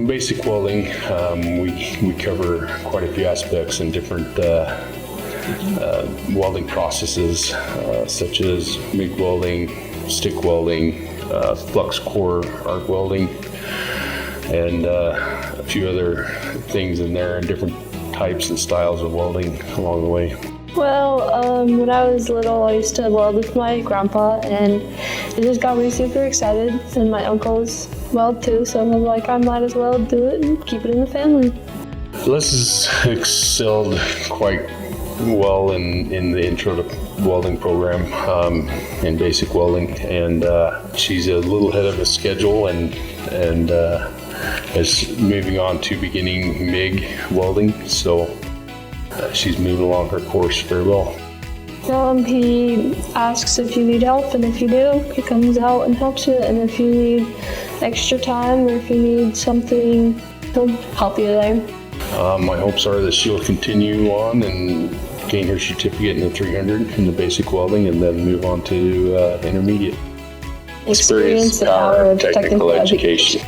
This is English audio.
in basic welding, we cover quite a few aspects in different welding processes, such as MIG welding, stick welding, flux core arc welding, and a few other things in there, and different types and styles of welding along the way. Well, when I was little, I used to weld with my grandpa, and it just got me super excited. And my uncles weld too, so I was like, I might as well do it and keep it in the family. Alyssa's excelled quite well in the intro to welding program in basic welding, and she's a little ahead of a schedule and is moving on to beginning MIG welding, so she's moving along her course very well. He asks if you need help, and if you do, he comes out and helps you, and if you need extra time or if you need something, he'll help you there. My hopes are that she'll continue on and gain her certificate in the 300 in the basic welding, and then move on to intermediate. Experience the power of technical education.